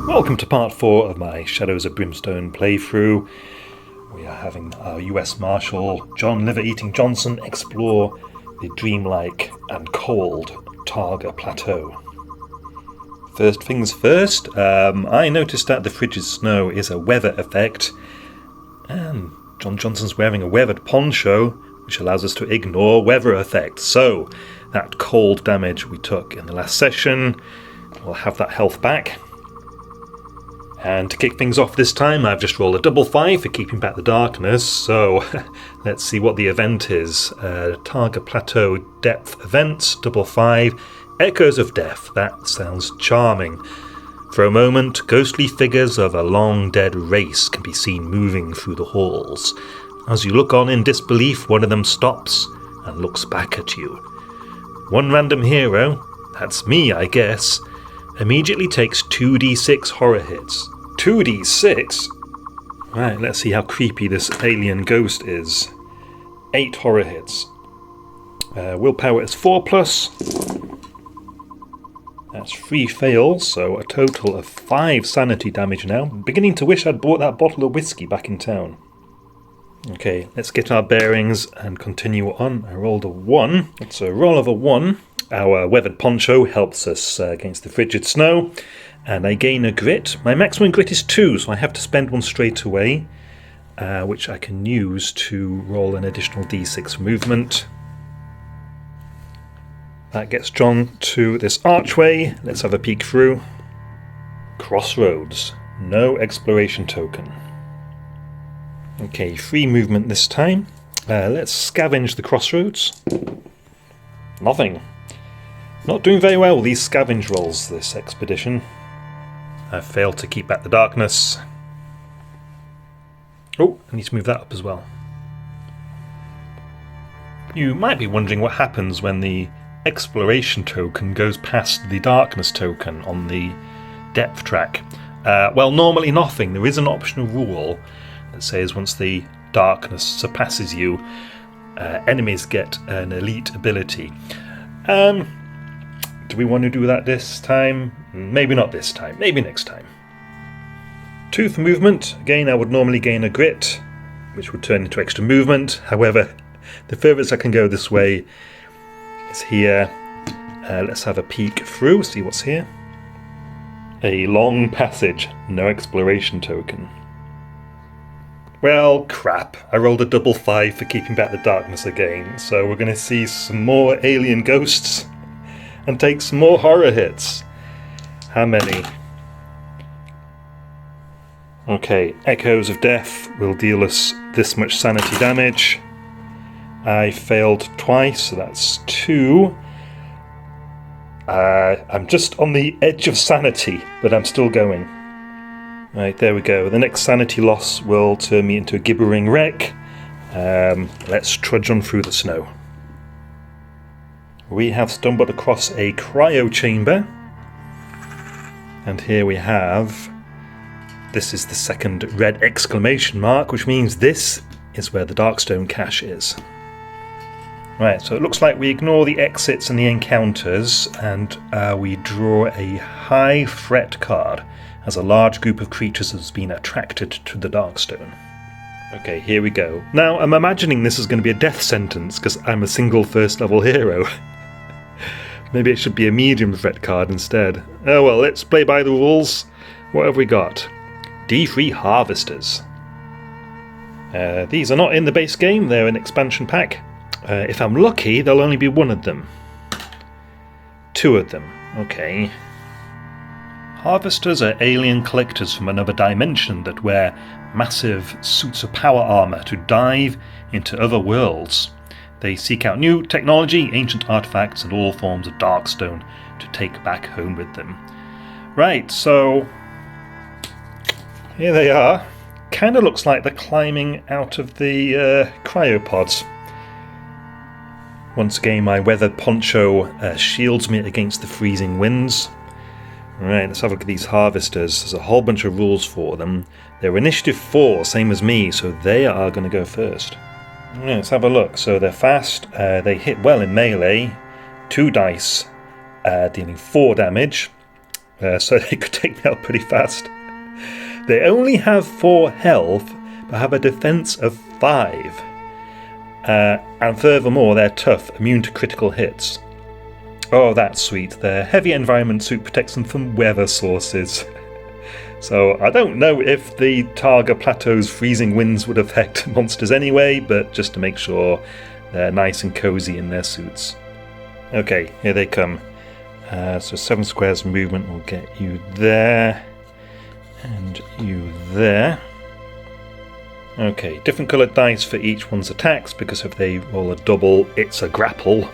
Welcome to part 4 of my Shadows of Brimstone playthrough. We are having our US Marshal John Liver-Eating Johnson explore the dreamlike and cold Targa Plateau. First things first, I noticed that the frigid snow is a weather effect, and John Johnson's wearing a weathered poncho, which allows us to ignore weather effects. So, that cold damage we took in the last session, we'll have that health back. And to kick things off this time, I've just rolled a double 5 for keeping back the darkness, so let's see what the event is. Targa Plateau Depth Events, double 5, Echoes of Death. That sounds charming. For a moment, ghostly figures of a long-dead race can be seen moving through the halls. As you look on in disbelief, one of them stops and looks back at you. One random hero, that's me I guess, immediately takes 2d6 horror hits. 2d6? Right, let's see how creepy this alien ghost is. 8 horror hits. Willpower is 4+. That's 3 fails, so a total of 5 sanity damage now. I'm beginning to wish I'd bought that bottle of whiskey back in town. Okay, let's get our bearings and continue on. I rolled a 1. It's a roll of a 1. Our weathered poncho helps us against the frigid snow, and I gain a grit. My maximum grit is 2, so I have to spend 1 straight away, which I can use to roll an additional d6 movement. That gets John to this archway. Let's have a peek through. Crossroads. No exploration token. Okay, free movement this time. Let's scavenge the crossroads. Nothing. Not doing very well with these scavenge rolls this expedition. I failed to keep back the darkness. Oh, I need to move that up as well. You might be wondering what happens when the exploration token goes past the darkness token on the depth track. Well, normally nothing. There is an optional rule that says once the darkness surpasses you, enemies get an elite ability. Do we want to do that this time? Maybe not this time. Maybe next time. Tooth movement. Again, I would normally gain a grit, which would turn into extra movement. However, the furthest I can go this way is here. Let's have a peek through, see what's here. A long passage. No exploration token. Well, crap. I rolled a double 5 for keeping back the darkness again, so we're going to see some more alien ghosts and take some more horror hits. How many? Okay, Echoes of Death will deal us this much sanity damage. I failed twice, so that's 2. I'm just on the edge of sanity, but I'm still going. Right, there we go. The next sanity loss will turn me into a gibbering wreck. Let's trudge on through the snow. We have stumbled across a Cryo Chamber. And here we have... This is the second red exclamation mark, which means this is where the Darkstone cache is. Right, so it looks like we ignore the exits and the encounters, and we draw a high threat card, as a large group of creatures has been attracted to the Darkstone. Okay, here we go. Now, I'm imagining this is going to be a death sentence, because I'm a single first level hero. Maybe it should be a medium threat card instead. Oh well, let's play by the rules. What have we got? D3 Harvesters. These are not in the base game, they're an expansion pack. If I'm lucky, there'll only be 1 of them. 2 of them, okay. Harvesters are alien collectors from another dimension that wear massive suits of power armor to dive into other worlds. They seek out new technology, ancient artifacts, and all forms of Darkstone to take back home with them. Right, so here they are. Kind of looks like they're climbing out of the cryopods. Once again, my weathered poncho shields me against the freezing winds. Right, let's have a look at these harvesters. There's a whole bunch of rules for them. They're initiative 4, same as me, so they are going to go first. Yeah, let's have a look. So they're fast, they hit well in melee, 2 dice, dealing 4 damage. so they could take me out pretty fast. They only have 4 health, but have a defense of 5. And furthermore, they're tough, immune to critical hits. Oh, that's sweet. Their heavy environment suit protects them from weather sources. So I don't know if the Targa Plateau's freezing winds would affect monsters anyway, but just to make sure they're nice and cozy in their suits. Okay, here they come. So 7 squares movement will get you there, and you there. Okay, different coloured dice for each one's attacks, because if they roll a double, it's a grapple.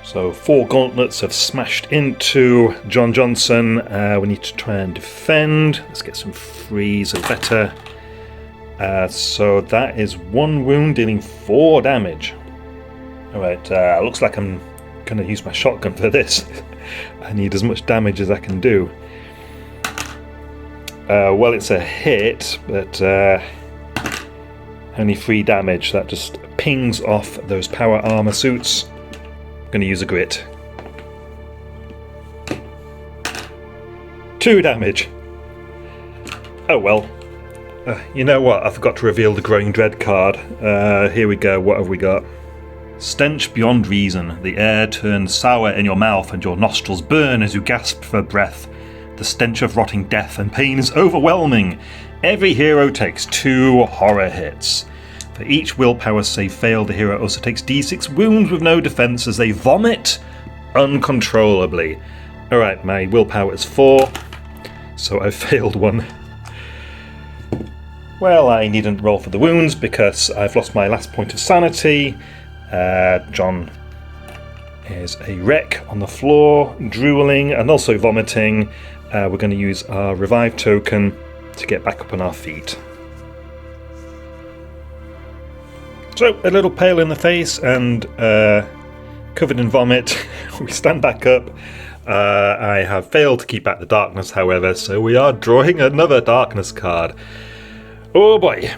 So 4 gauntlets have smashed into John Johnson. We need to try and defend. Let's get some freeze or better. So that is 1 wound, dealing 4 damage. Alright, looks like I'm going to use my shotgun for this. I need as much damage as I can do. Well, it's a hit, but only 3 damage. That just pings off those power armor suits. I'm going to use a grit. 2 damage. Oh well. You know what? I forgot to reveal the Growing Dread card. Here we go. What have we got? Stench beyond reason. The air turns sour in your mouth and your nostrils burn as you gasp for breath. The stench of rotting death and pain is overwhelming. Every hero takes 2 horror hits. For each willpower save failed, the hero also takes d6 wounds with no defense as they vomit uncontrollably. Alright, my willpower is 4, so I failed one. Well, I needn't roll for the wounds because I've lost my last point of sanity. John is a wreck on the floor, drooling and also vomiting. We're going to use our revive token to get back up on our feet. So, a little pale in the face and covered in vomit, we stand back up. I have failed to keep back the darkness, however, so we are drawing another darkness card. Oh boy.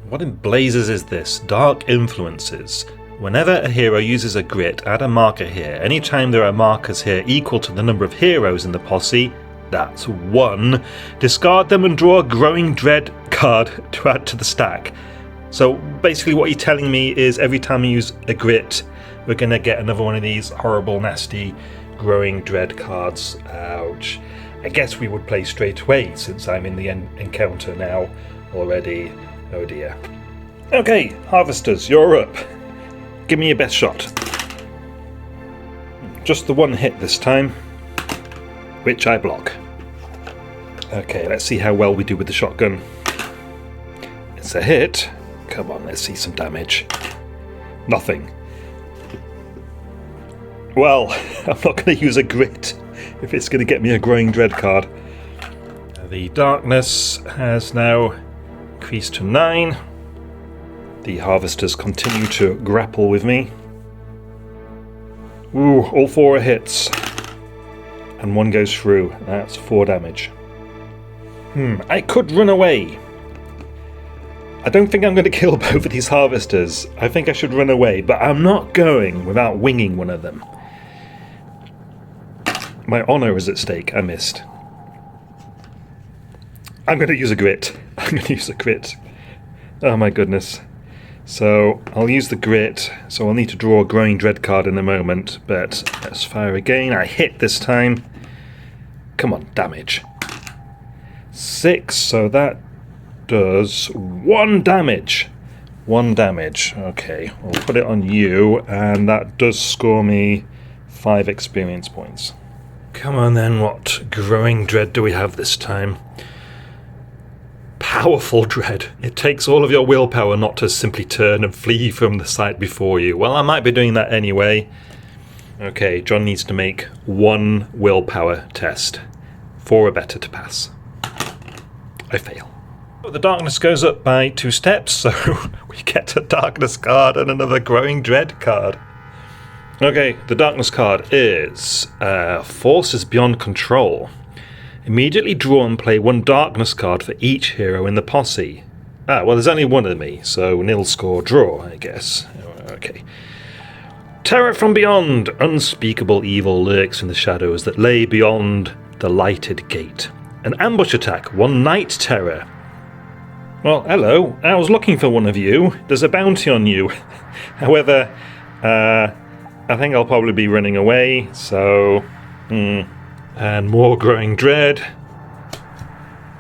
What in blazes is this? Dark influences. Whenever a hero uses a grit, add a marker here. Anytime there are markers here equal to the number of heroes in the posse, that's 1. Discard them and draw a Growing Dread card to add to the stack. So basically what you're telling me is every time you use a grit, we're going to get another one of these horrible, nasty Growing Dread cards. Ouch. I guess we would play straight away since I'm in the encounter now already. Oh dear. Okay, Harvesters, you're up. Give me your best shot. Just the 1 hit this time, which I block. Okay, let's see how well we do with the shotgun. It's a hit. Come on, let's see some damage. Nothing. Well, I'm not going to use a grit if it's going to get me a Growing Dread card. The darkness has now increased to 9. The Harvesters continue to grapple with me. Ooh, all 4 are hits. And 1 goes through. That's 4 damage. I could run away. I don't think I'm going to kill both of these Harvesters. I think I should run away, but I'm not going without winging one of them. My honour is at stake. I missed. I'm going to use a grit. Oh my goodness. So I'll use the grit. So I'll need to draw a Growing Dread card in a moment. But let's fire again. I hit this time. Come on, damage. 6. So that does 1 damage. 1 damage. Okay, we'll put it on you. And that does score me 5 experience points. Come on then, what Growing Dread do we have this time? Powerful Dread. It takes all of your willpower not to simply turn and flee from the sight before you. Well, I might be doing that anyway. Okay, John needs to make 1 willpower test. 4 or better to pass. I fail. The darkness goes up by 2 steps, so we get a darkness card and another Growing Dread card. Okay, the darkness card is Forces Beyond Control. Immediately draw and play 1 darkness card for each hero in the posse. Well, there's only 1 of me, so nil score draw, I guess. Okay. Terror from beyond! Unspeakable evil lurks in the shadows that lay beyond the lighted gate. An ambush attack, one night terror. Well, hello. I was looking for one of you. There's a bounty on you. However, I think I'll probably be running away, so... And more growing dread.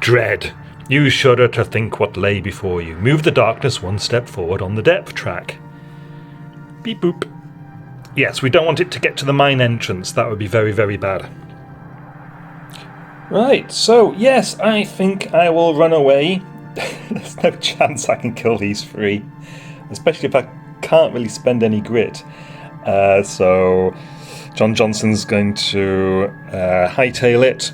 Dread. You shudder to think what lay before you. Move the darkness one step forward on the depth track. Beep boop. Yes, we don't want it to get to the mine entrance. That would be very, very bad. Right, so yes, I think I will run away. There's no chance I can kill these three. Especially if I can't really spend any grit. So John Johnson's going to hightail it.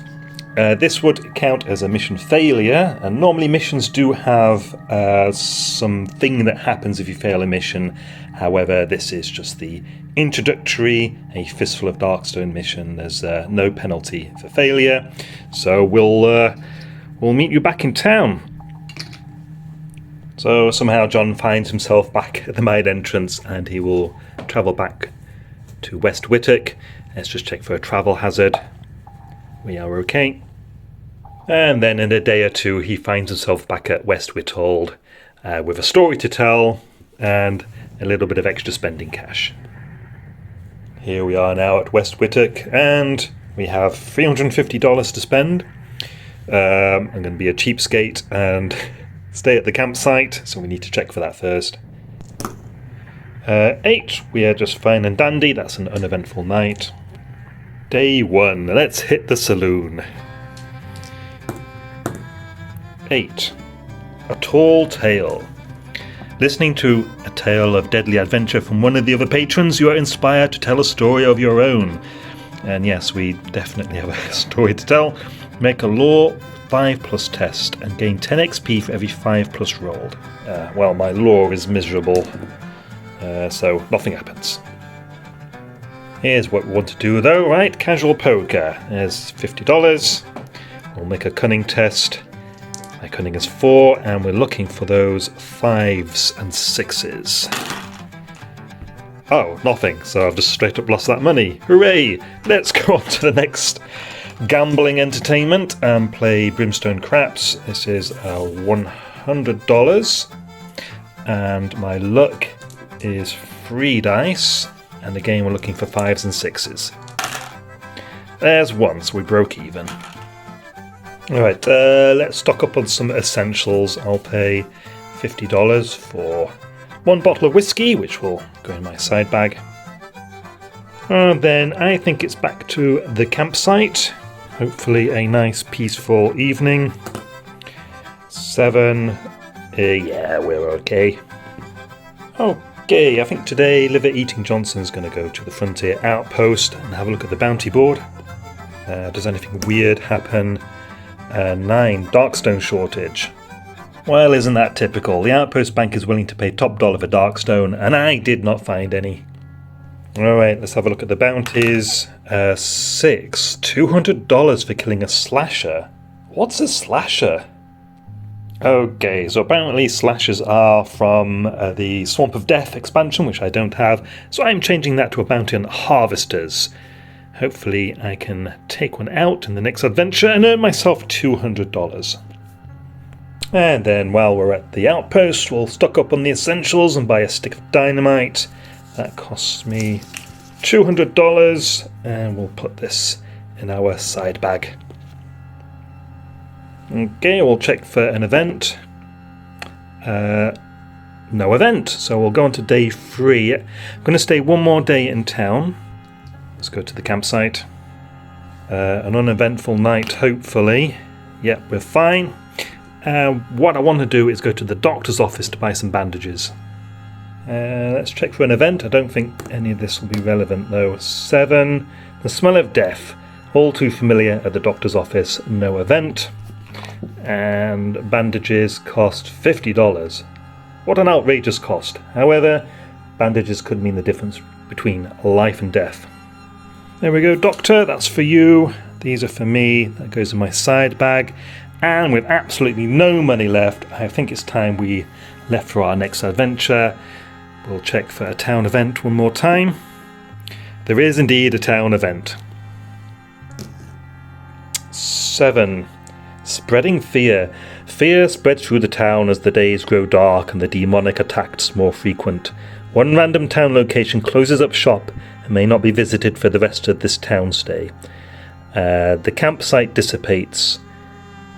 This would count as a mission failure, and normally missions do have something that happens if you fail a mission. However, this is just the introductory, a Fistful of Darkstone mission. There's no penalty for failure, so we'll meet you back in town. So somehow John finds himself back at the mine entrance, and he will travel back to West Witock. Let's just check for a travel hazard. We are okay. And then in a day or two he finds himself back at West Witock with a story to tell and a little bit of extra spending cash. Here we are now at West Witock, and we have $350 to spend. I'm going to be a cheapskate and stay at the campsite, so we need to check for that first. 8, we are just fine and dandy. That's an uneventful night. Day 1, let's hit the saloon. 8, a tall tale. Listening to a tale of deadly adventure from one of the other patrons, you are inspired to tell a story of your own. And yes, we definitely have a story to tell. Make a law 5+ test and gain 10 XP for every 5+ rolled. Well, my law is miserable, so nothing happens. Here's what we want to do though, right? Casual poker. There's $50. We'll make a cunning test. My cunning is 4, and we're looking for those 5s and 6s. Oh, nothing. So I've just straight up lost that money. Hooray! Let's go on to the next gambling entertainment and play Brimstone Craps. This is $100. And my luck is 3 dice. And again, we're looking for 5s and 6s. There's 1, so we broke even. Alright, let's stock up on some essentials. I'll pay $50 for 1 bottle of whiskey, which will go in my side bag. And then I think it's back to the campsite. Hopefully a nice peaceful evening. 7. Yeah, we're okay. Okay, I think today Liver-Eating Johnson is going to go to the Frontier Outpost and have a look at the bounty board. Does anything weird happen? 9. Darkstone shortage. Well, isn't that typical? The Outpost Bank is willing to pay top dollar for Darkstone, and I did not find any. Alright, let's have a look at the bounties. 6. $200 for killing a slasher. What's a slasher? Okay, so apparently slashers are from the Swamp of Death expansion, which I don't have, so I'm changing that to a bounty on harvesters. Hopefully I can take one out in the next adventure and earn myself $200. And then while we're at the outpost, we'll stock up on the essentials and buy a stick of dynamite. That costs me $200, and we'll put this in our side bag. Okay, we'll check for an event. No event, so we'll go on to day 3. I'm going to stay 1 more day in town. Let's go to the campsite. An uneventful night, hopefully. Yep, we're fine. What I want to do is go to the doctor's office to buy some bandages. Let's check for an event. I don't think any of this will be relevant though. 7. The smell of death. All too familiar at the doctor's office. No event. And bandages cost $50. What an outrageous cost. However, bandages could mean the difference between life and death. There we go, doctor, that's for you. These are for me. That goes in my side bag. And with absolutely no money left, I think it's time we left for our next adventure. We'll check for a town event one more time. There is indeed a town event. 7. Spreading fear. Fear spreads through the town as the days grow dark and the demonic attacks more frequent. One random town location closes up shop and may not be visited for the rest of this town stay. The campsite dissipates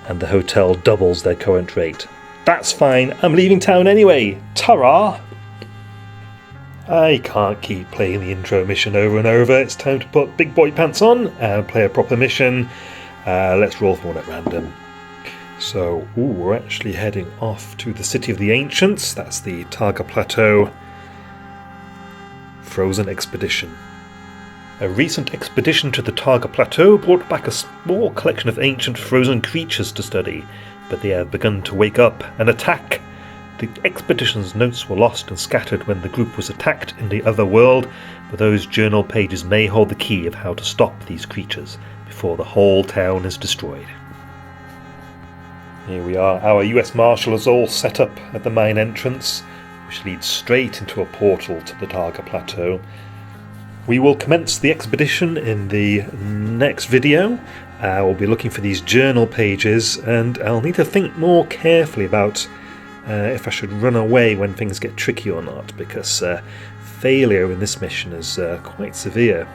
and the hotel doubles their current rate. That's fine, I'm leaving town anyway. Ta-ra! I can't keep playing the intro mission over and over. It's time to put big boy pants on and play a proper mission. Let's roll for one at random. So, we're actually heading off to the City of the Ancients. That's the Targa Plateau Frozen Expedition. A recent expedition to the Targa Plateau brought back a small collection of ancient frozen creatures to study, but they have begun to wake up and attack. The expedition's notes were lost and scattered when the group was attacked in the other world, but those journal pages may hold the key of how to stop these creatures before the whole town is destroyed. Here we are. Our US Marshal is all set up at the mine entrance, which leads straight into a portal to the Targa Plateau. We will commence the expedition in the next video. We'll be looking for these journal pages, and I'll need to think more carefully about if I should run away when things get tricky or not, because failure in this mission is quite severe.